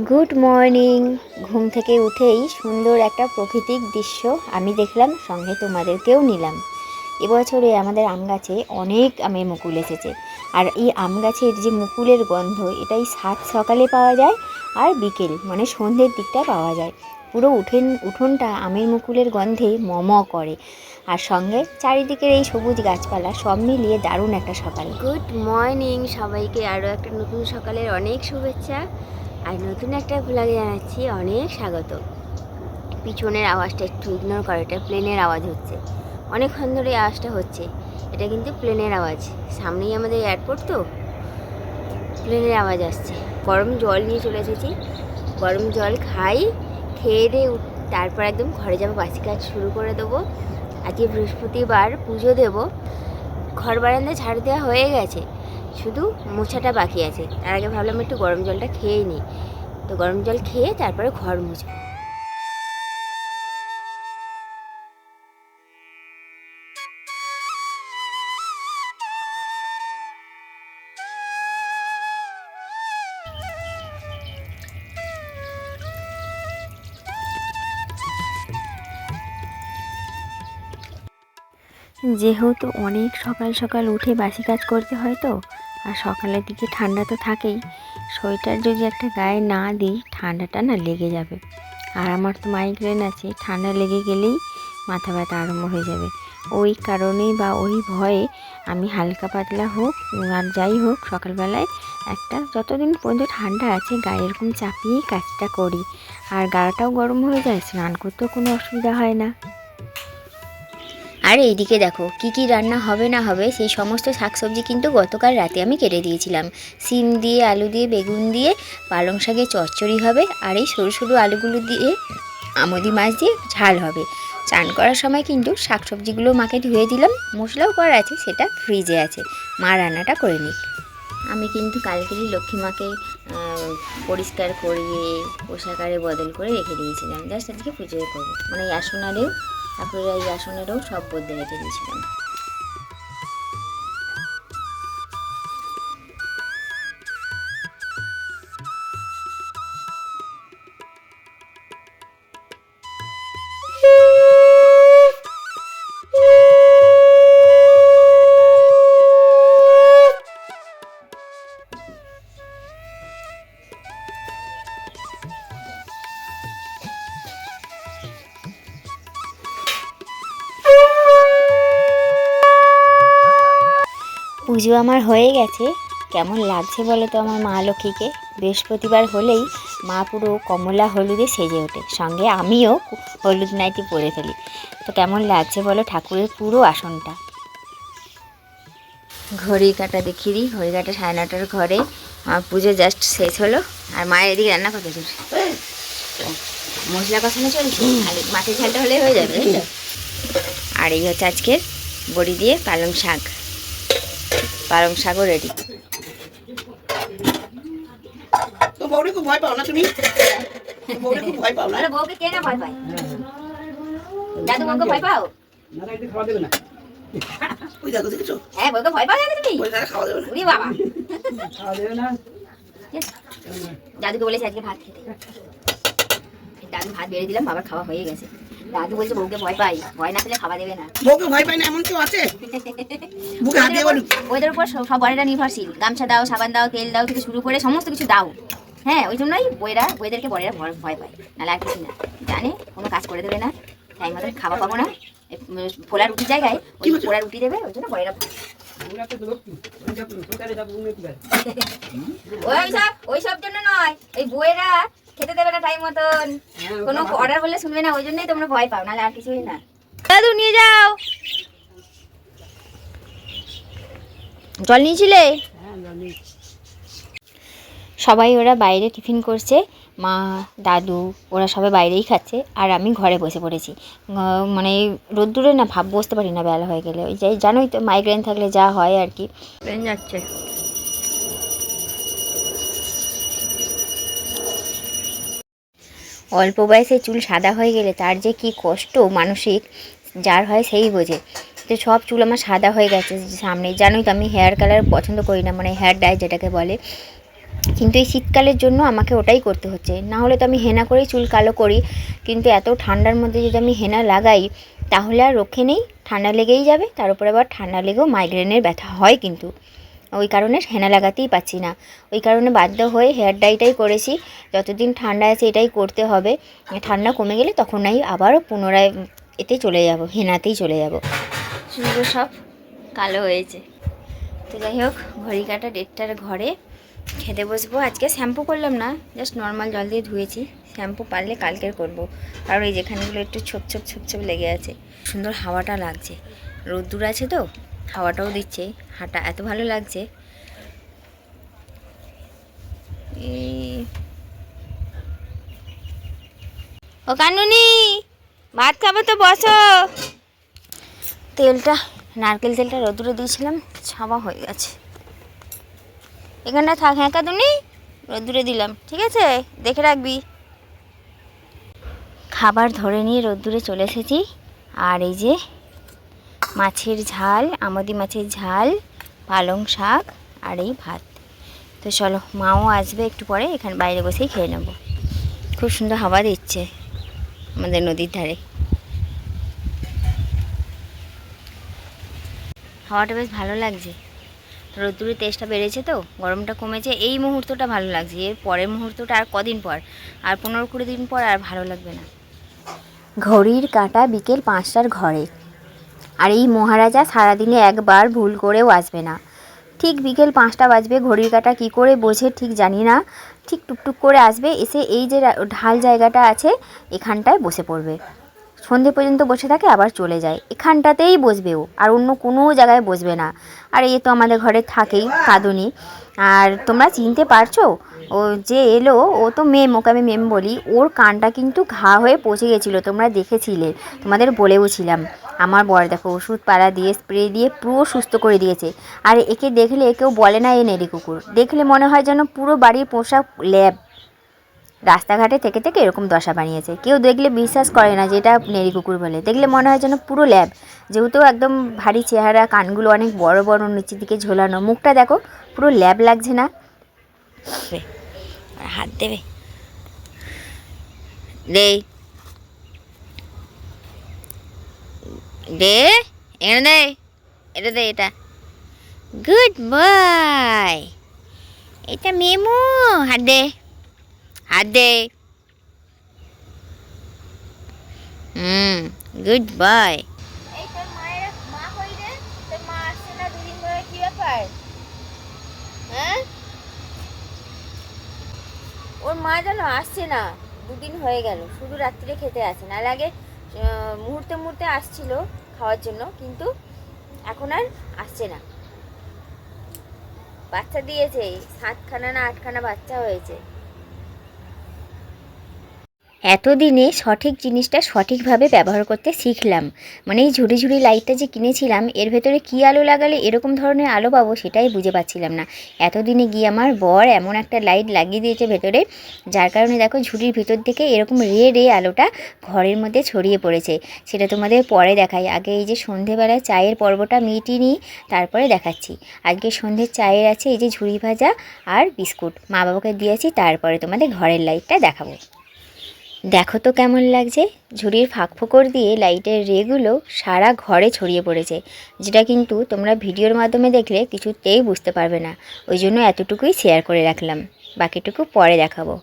Good morning. ঘুম থেকে উঠেই সুন্দর একটা প্রাকৃতিক দৃশ্য আমি দেখলাম, সঙ্গে তোমাদেরকেও নিলাম। এবছরে আমাদের আম গাছে অনেক আমের মুকুল এসেছে। আর এই আম গাছের যে মুকুলের গন্ধ, এটাই সাত সকালে পাওয়া যায় আর বিকেল মানে সন্ধ্যের দিকটা পাওয়া যায়। পুরো উঠোনটা আমের মুকুলের গন্ধে মম করে। আর সঙ্গে চারিদিকের এই সবুজ গাছপালা সব মিলিয়ে দারুণ একটা সকাল। গুড মর্নিং সবাইকে, আরও একটা নতুন সকালের অনেক শুভেচ্ছা আর নতুন একটা ভ্লগে জানাচ্ছি অনেক স্বাগত। পিছনের আওয়াজটা একটু ইগনোর করো, এটা প্লেনের আওয়াজ হচ্ছে, অনেকক্ষণ ধরে আওয়াজটা হচ্ছে। এটা কিন্তু প্লেনের আওয়াজ, সামনেই আমাদের এয়ারপোর্ট, তো প্লেনের আওয়াজ আসছে। গরম জল নিয়ে চলে এসেছি, গরম জল খাই, খেয়ে দিয়ে তারপর একদম ঘরে যাবো, বাসি কাজ শুরু করে দেবো। আজকে বৃহস্পতিবার, পুজো দেবো। ঘর বারান্দা ঝাড় দেওয়া হয়ে গেছে, শুধু মোছাটা বাকি আছে। তার আগে ভাবলাম একটু গরম জলটা খেয়ে নিই, তো গরম জল খেয়ে তারপরে ঘর মুছবো। যেহেতু অনেক সকাল সকাল উঠে বাসি কাজ করতে হয়, তো আর সকালের দিকে ঠান্ডা তো থাকেই, সোয়েটার যদি একটা গায়ে না দিই ঠান্ডাটা না লেগে যাবে। আর আমার তো মাইগ্রেন আছে, ঠান্ডা লেগে গেলেই মাথা ব্যথা আরম্ভ হয়ে যাবে। ওই কারণেই বা ওই ভয়ে আমি হালকা পাতলা হোক আর যাই হোক সকালবেলায় একটা, যতদিন পর্যন্ত ঠান্ডা আছে গায়ে এরকম চাপিয়েই কাজটা করি। আর গাটাও গরম হয়ে যায়, স্নান করতেও কোনো অসুবিধা হয় না। আর এইদিকে দেখো কি কি রান্না হবে না হবে সেই সমস্ত শাকসবজি কিন্তু গতকাল রাতে আমি কেটে দিয়েছিলাম। সিম দিয়ে, আলু দিয়ে, বেগুন দিয়ে পালং শাকের চচ্চড়ি হবে, আর এই সরু সরু আলুগুলো দিয়ে আমুদি মাছ দিয়ে ঝাল হবে। চান করার সময় কিন্তু শাকসবজিগুলো মাকে ধুয়ে দিলাম, মশলাও করা আছে, সেটা ফ্রিজে আছে, মা রান্নাটা করে নিক। আমি কিন্তু কালকেরই লক্ষ্মী মাকে পরিষ্কার করিয়ে পোশাকারে বদল করে রেখে দিয়েছিলাম, জাস্ট আজকে পুজো করবো, মানে এই আসনারেও ঠাকুরের এই আসনেরও সব বদলে রেখে দিয়েছিলাম। পুজো আমার হয়ে গেছে, কেমন লাগছে বলো তো আমার মা লক্ষ্মীকে। বৃহস্পতিবার হলেই মা পুরো কমলা হলুদে সেজে ওঠে, সঙ্গে আমিও হলুদ নাইটি পরে ফেলি। তো কেমন লাগছে বলো ঠাকুরের পুরো আসনটা। ঘড়ি কাটা দেখিয়ে দিই, ঘড়ি কাটা 9:30 ঘরে আমার পুজো জাস্ট শেষ হলো। আর মায়ের এদিকে রান্না করতে চলছে, মশলা কষানো চলছে, মাছের ঝালটা হলে হয়ে যাবে। আর এই হচ্ছে আজকের বড়ি দিয়ে পালং শাক, পালং শাকও রেডি। তো বউকে খুব ভয় পাও না তুমি? বউকে খুব ভয় পাও না? আরে বউকে কে না ভয় পায়? দাদু বউকে ভয় পাও? না না, এটা খাওয়া দেবে না। ওই দেখো, দেখেছো? হ্যাঁ, বউকে ভয় পাও তুমি? ওই দেখো, খাওয়া দেবে না। ওরে বাবা, খাওয়া দেবে না। দাদুকে বলেছি আজকে ভাত খেতে। দাদু ভাত বেড়ে দিলাম, বাবার খাওয়া হয়ে গেছে। দাদু বলছে বউকে ভয় পাই, ভয় না পেলে খাওয়া দেবে না। বউকে ভয় পায় না এমন কেউ আছে? বুকে হাত দিয়ে বলুন। ওদের উপর সব বড়েরা নির্ভরশীল, গামছা দাও, সাবান দাও, তেল দাও থেকে শুরু করে সমস্ত কিছু দাও। হ্যাঁ, ওই জন্যই বউদেরকে বড়েরা ভয় পায়, নাহলে আর কিছু না। জানে কোনো কাজ করে দেবে না, টাইম মতো খাওয়া পাবো না, ফোলা রুটির জায়গায় ওই ফোলা রুটি দেবে, ওই জন্য বড়েরা ওইসব জন্য নয়, এই বউয়েরা খেতে দেবে না টাইম মতন, কোনো অর্ডার বললে শুনবে না, ওই জন্যই তোমরা ভয় পাও, নাহলে আর কিছুই না। দাদু নিয়ে যাও, জল নিয়েছিলে? সবাই ওরা বাইরে টিফিন করছে, মা, দাদু ওরা সবাই বাইরেই খাচ্ছে, আর আমি ঘরে বসে পড়েছি। মানে রোদ্দুরে না ভাব বসতে পারি না বেলা হয়ে গেলে, ওই যাই জানোই তো মাইগ্রেন থাকলে যা হয় আর কি। ট্রেন যাচ্ছে। অল্প বয়সে চুল সাদা হয়ে গেলে তার যে কি কষ্ট মানসিক, যার হয় সেই বোঝে। তো সব চুল আমার সাদা হয়ে গেছে সামনে, জানোই তো আমি হেয়ার কালার পছন্দ করি না, মানে হেয়ার ডাই যেটাকে বলে। কিন্তু এই শীতকালের জন্য আমাকে ওটাই করতে হচ্ছে, না হলে তো আমি হেনা করেই চুল কালো করি। কিন্তু এত ঠান্ডার মধ্যে যদি আমি হেনা লাগাই তাহলে আর রক্ষে নেই, ঠান্ডা লেগেই যাবে। তার উপরে আবার ঠান্ডা লেগেও মাইগ্রেনের ব্যথা হয়, কিন্তু ওই কারণে হেনা লাগাতেই পাচ্ছি না। ওই কারণে বাধ্য হয়ে হেয়ার ডাইটাই করেছি, যতদিন ঠান্ডা আছে এটাই করতে হবে। ঠান্ডা কমে গেলে তখন নাই আবারও পুনরায় এতে চলে যাব, হেনাতেই চলে যাব। চুলগুলো সব কালো হয়েছে। তো যাই হোক, ঘড়ি কাটা 1:30টার ঘরে খেতে বসবো। আজকে শ্যাম্পু করলাম না, জাস্ট নর্মাল জল দিয়ে ধুয়েছি। শ্যাম্পু পারলে কালকের করব। আর এই যেখানেগুলো একটু ছোপ ছোপ ছোপ ছোপ লেগে আছে। সুন্দর হাওয়াটা লাগছে, রোদ্দুর আছে তো, হাওয়াটাও দিচ্ছে, হাঁটা এত ভালো লাগছে। ও কানুনি, ভাত খাবো তো, বসো। তেলটা, নারকেল তেলটা রোদ্দুরে দিয়েছিলাম, ছাওয়া হয়ে গেছে। এখানটা থাক, হ্যাঁ কানুনি, রোদ্দুরে দিলাম, ঠিক আছে, দেখে রাখবি। খাবার ধরে নিয়ে রোদ্দুরে চলে এসেছি। আর এই যে মাছের ঝাল, আমোদি মাছের ঝাল, পালং শাক আর এই ভাত। তো চলো, মাও আসবে একটু পরে, এখানে বাইরে বসেই খেয়ে নেব। খুব সুন্দর হাওয়া দিচ্ছে আমাদের নদীর ধারে, হাওয়াটা বেশ ভালো লাগছে। রোদ্দুরের তেজটা বেড়েছে তো, গরমটা কমেছে, এই মুহূর্তটা ভালো লাগছে। এর পরের মুহূর্তটা আর কদিন পর, আর 15-20 দিন পর আর ভালো লাগবে না। ঘড়ির কাঁটা বিকেল 5টার ঘরে, আর এই মহারাজা সারাদিনে একবার ভুল করেও আসবে না। ঠিক বিকেল 5টা বাজবে, ঘড়ির কাঁটা কী করে বোঝে ঠিক জানি না, ঠিক টুকটুক করে আসবে, এসে এই যে ঢাল জায়গাটা আছে এখানটায় বসে পড়বে। সন্ধে পর্যন্ত বসে থাকে, আবার চলে যায়। এখানটাতেই বসবে ও, আর অন্য কোনো জায়গায় বসবে না। আর এই তো আমাদের ঘরে থাকেই কাঁদুনি। আর তোমরা চিনতে পারছো, ও যে এলো, ও তো মেম, ওকে আমি মেম বলি। ওর কানটা কিন্তু ঘা হয়ে পচে গেছিলো, তোমরা দেখেছিলে, তোমাদের বলেও ছিলাম। আমার বর দেখো ওষুধ পাড়া দিয়ে, স্প্রে দিয়ে পুরো সুস্থ করে দিয়েছে। আর একে দেখলে কেউ বলে না এ নেড়ি কুকুর, দেখলে মনে হয় যেন পুরো বাড়ির পোষা ল্যাব। রাস্তাঘাটে থেকে থেকে এরকম দশা বানিয়েছে, কেউ দেখলে বিশ্বাস করে না যে এটা নেড়ি কুকুর বলে, দেখলে মনে হয় যেন পুরো ল্যাব। যেহেতু একদম ভারী চেহারা, কানগুলো অনেক বড় বড়, নিচের দিকে ঝোলানো, মুখটা দেখো পুরো ল্যাব লাগছে না। হাত দেবে, দে দে, এনে দে, এটা দে, এটা গুড বয়, এটা মেমু, হাত দে, হাত দে, গুড বয়। এই তোর মায়ের মা কই রে? তোর মা আসছে না 2 দিন ধরে, কি ব্যাপার? হ্যাঁ, ওর মা যেন আসছে না, 2 দিন হয়ে গেল, শুধু রাত্রিরে খেতে আসে, না আগে মুহূর্তে মুহূর্তে আসছিল খাওয়ার জন্য, কিন্তু এখন আর আসছে না। বাচ্চা দিয়েছে, 7খানা না 8খানা বাচ্চা হয়েছে। এতদিনে সঠিক জিনিসটা সঠিকভাবে ব্যবহার করতে শিখলাম। মানে এই ঝুড়ি ঝুড়ি লাইটটা যে কিনেছিলাম, এর ভেতরে কী আলো লাগালে এরকম ধরনের আলো পাবো সেটাই বুঝে পাচ্ছিলাম না। এতদিনে গিয়ে আমার বর এমন একটা লাইট লাগিয়ে দিয়েছে ভেতরে, যার কারণে দেখো ঝুড়ির ভিতর থেকে এরকম রে আলোটা ঘরের মধ্যে ছড়িয়ে পড়েছে। সেটা তোমাদের পরে দেখাই, আগে এই যে সন্ধেবেলায় চায়ের পর্বটা মিটিয়ে নিই, তারপরে দেখাচ্ছি। আজকে সন্ধ্যের চায়ের আছে এই যে ঝুড়ি ভাজা আর বিস্কুট, মা বাবাকে দিয়েছি, তারপরে তোমাদের ঘরের লাইটটা দেখাবো। দেখো তো কেমন লাগছে, ঝুড়ির ফাঁক ফোকর দিয়ে লাইটের রেগুলো সারা ঘরে ছড়িয়ে পড়েছে, যেটা কিন্তু তোমরা ভিডিওর মাধ্যমে দেখলে কিছুতেই বুঝতে পারবে না। ওই জন্য এতটুকুই শেয়ার করে রাখলাম, বাকিটুকু পরে দেখাবো।